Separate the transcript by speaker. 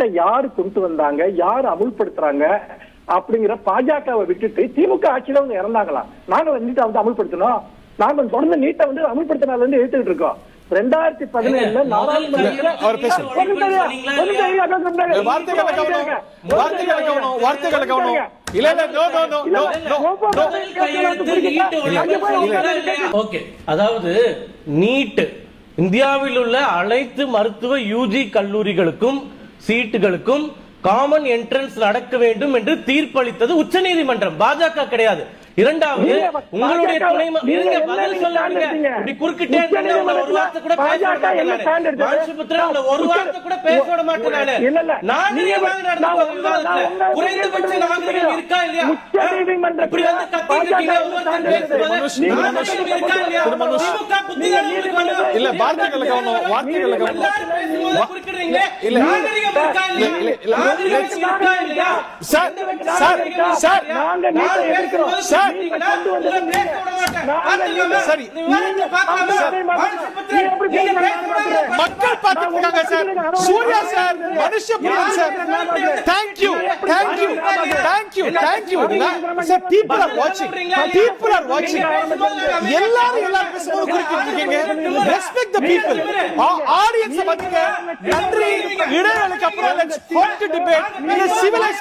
Speaker 1: நீட்டை யாரு கொண்டு வந்தாங்க, யாரு அமுல்படுத்துறாங்க அப்படிங்கிற பாஜகவை விட்டுட்டு திமுக ஆட்சியில வந்து இறந்தாங்களா? நாங்க நீட்டை வந்து அமுல்படுத்தணும், நாங்க தொடர்ந்து நீட்டை வந்து அமுல்படுத்தினால இருந்து எடுத்துக்கிட்டு இருக்கோம். 2017 நாடாளுமன்றத்தில்
Speaker 2: அதாவது நீட் இந்தியாவில் உள்ள அனைத்து மருத்துவ யூஜி கல்லூரிகளுக்கும் சீட்டுகளுக்கும் காமன் என்ட்ரன்ஸ் நடக்க வேண்டும் என்று தீர்ப்பளித்தது உச்சநீதிமன்றம், பாஜக கிடையாது. இரண்டாவது, உங்களுடைய துணை பதில் சொல்லாதீங்க, இப்படி குறுக்கிட்டே ஒரு வார்த்தை கூட பேச ஒரு வார்த்தை கூட பேச விட மாட்டேன். நாகரிகமாக நடந்து விவாதத்துல குறைந்தபட்ச நாகரிகம் இருக்கா இல்லையா? இப்படி வந்து கத்திட்டு இருக்கீங்க, இருக்கா இல்லையா? திமுக புத்திகள்
Speaker 3: இல்ல வார்த்தைகளை கவனம், வார்த்தைகளை கவனம்
Speaker 2: குறுக்கிடுறீங்க. நாகரிகம் இருக்கா இல்லையா?
Speaker 3: சார் சார் சார் சார் சரி, மக்கள் பார்த்துருக்காங்க sir. Surya sir, மனுஷபிரியன் sir, thank you thank you thank you thank you sir. People are வாட்சிங், பீப்புள் ஆர் வாட்சிங். எல்லாரும் பேசும்போது குறிப்பிட்டிருக்கீங்க. Respect the people. ஆடியன்ஸ் மத்திய நன்றி. இடைவேளைக்கு அப்புறம் let's hold the debate in a civilized